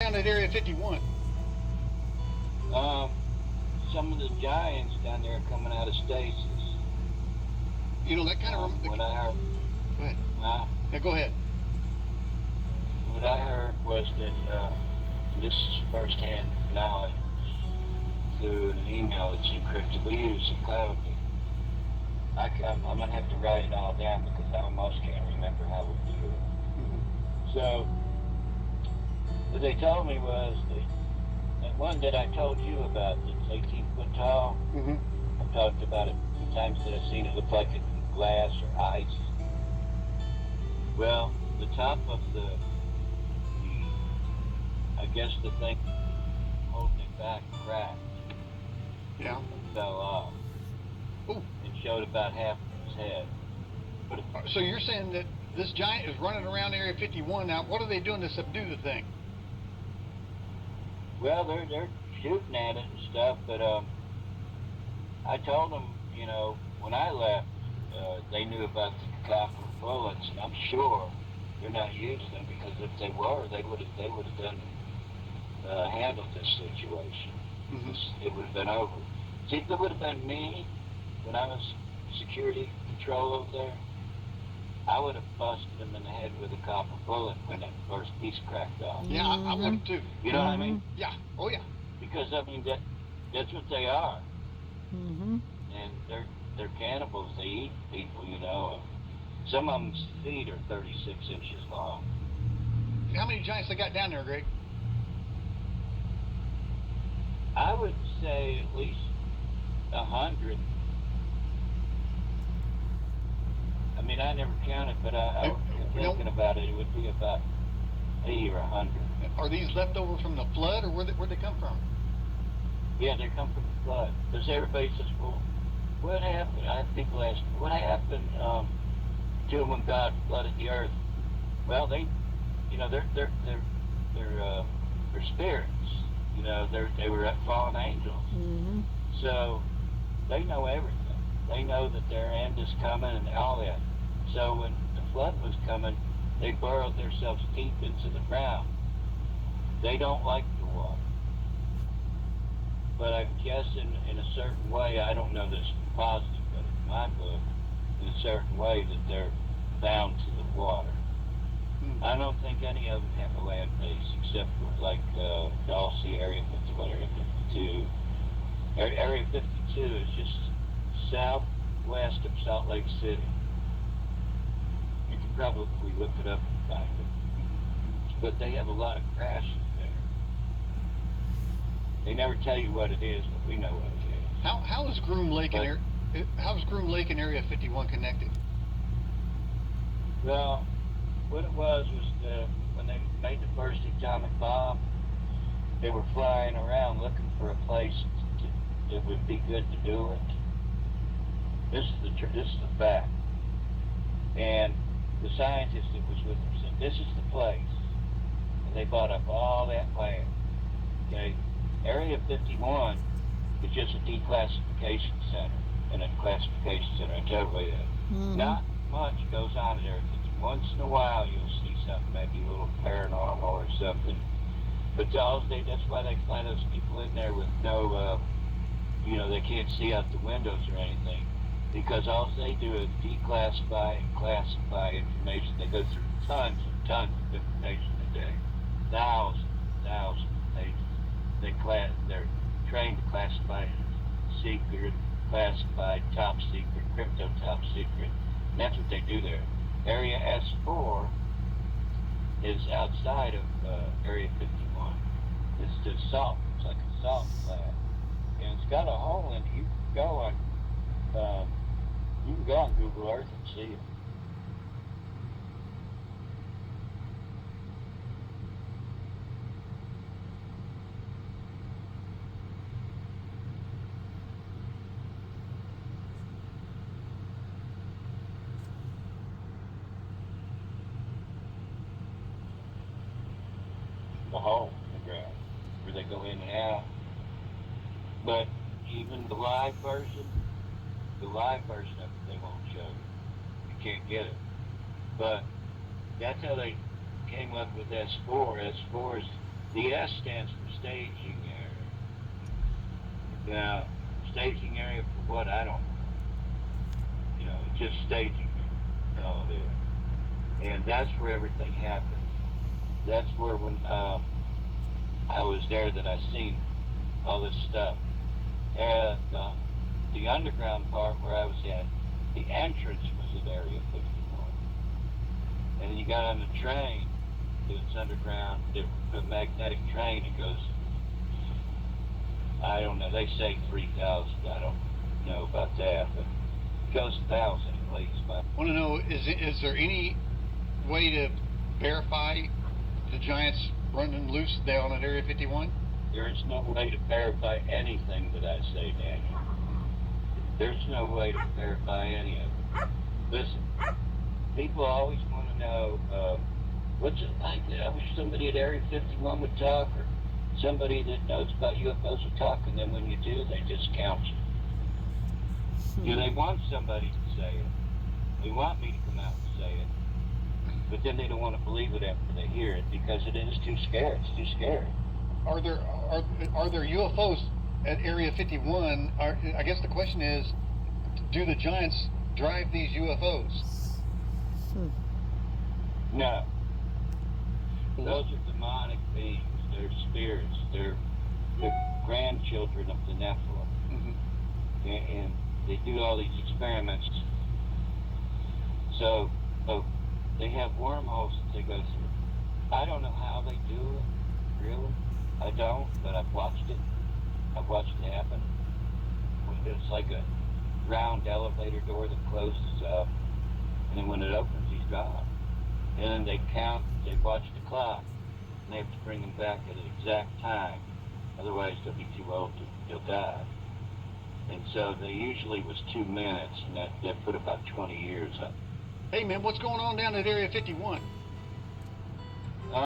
around at Area 51? Um, some of the giants down there are coming out of stasis. You know, that kind of. What I heard, Go ahead. uh, Yeah, go ahead. what I heard was that this is firsthand knowledge through an email that's encrypted. We use a cloud. I'm gonna have to write it all down because I almost can't remember how we do it. So what they told me was that one that I told you about that's 18 foot tall. Mm-hmm. I've talked about it the times that I've seen it look like it's glass or ice. Well, the top of the I guess the thing holding it back cracked Yeah. and fell off. Ooh. And showed about half of his head. So you're saying that this giant is running around Area 51 now? What are they doing to subdue the thing? Well, they're shooting at it and stuff, but I told them, you know, when I left, they knew about the copper bullets, and I'm sure they're not using them because if they were, they would have done handled this situation. Mm-hmm. It would have been over. See, if it would have been me when I was security control over there, I would have busted him in the head with a copper bullet when that first piece cracked off. Yeah, I would have too. You know what I mean? Yeah. Oh yeah. Because I mean that's what they are. Mm-hmm. And they're cannibals. They eat people. You know. Some of them's feet are 36 inches long. How many giants they got down there, Greg? I would say at least 100. I mean, I never counted, but I was thinking about it. It would be about 80 or 100. Are these leftovers from the flood, or where'd they come from? Yeah, they come from the flood. Because everybody says, well, what happened? I have people ask, what happened to them when God flooded the earth? Well, they, you know, they're spirits. You know, they were fallen angels. Mm-hmm. So they know everything. They know that their end is coming and all that. So when the flood was coming, they burrowed themselves deep into the ground. They don't like the water. But I'm guessing in a certain way, I don't know this positive, but in my book, in a certain way that they're bound to the water. I don't think any of them have a land base except for like Dulce, Area 51, Area 52. Area 52 is just southwest of Salt Lake City. You can probably look it up and find it. But they have a lot of crashes there. They never tell you what it is, but we know what it is. How is Groom Lake and Area 51 connected? Well, what it was when they made the first atomic bomb, they were flying around looking for a place that would be good to do it. This is the fact. And the scientist that was with them said, this is the place. And they bought up all that land. Okay? Area 51 is just a declassification center and a classification center. I tell you that. Mm-hmm. Not much goes on there. Once in a while you'll see something, maybe a little paranormal or something. But that's why they fly those people in there with no, you know, they can't see out the windows or anything. Because all they do is declassify and classify information. They go through tons and tons of information a day. Thousands of pages. They're trained to classify secret, classified, top secret, crypto top secret. And that's what they do there. Area S4 is outside of Area 51. It's just salt. It's like a salt flat. And it's got a hole in it. You can go on Google Earth and see it. The hole in the ground where they go in and out. But even the live version of it they won't show you. You can't get it. But that's how they came up with S4. S4 is The S stands for staging area. Now, staging area for what? I don't know. You know, it's just staging area. Oh, yeah. And that's where everything happened. That's where when I was there that I seen all this stuff. And the underground part where I was at, the entrance was at Area 51. And then you got on the train that's underground, the magnetic train, it goes, I don't know, they say 3,000, I don't know about that, but it goes 1,000 at least. I want to know, is there any way to verify the giants running loose down at Area 51? There is no way to verify anything that I say, Daniel. There's no way to verify any of it. Listen, people always want to know, what's it like? I wish somebody at Area 51 would talk, or somebody that knows about UFOs would talk, and then when you do, they discount you. Do they want somebody to say it? They want me to come out and say it, but then they don't want to believe it after they hear it because it is too scary. It's too scary. Are there UFOs at Area 51? I guess the question is, do the giants drive these UFOs? No. Those are demonic beings. They're spirits. They're grandchildren of the Nephilim. Mm-hmm. And they do all these experiments. So they have wormholes that they go through. I don't know how they do it, really. I don't, but I've watched it. I've watched it happen. It's like a round elevator door that closes up, and then when it opens, he's gone. And then they watch the clock, and they have to bring him back at an exact time. Otherwise, they'll be too old they'll die. And so they usually was 2 minutes, and that put about 20 years up. Hey man, what's going on down at Area 51?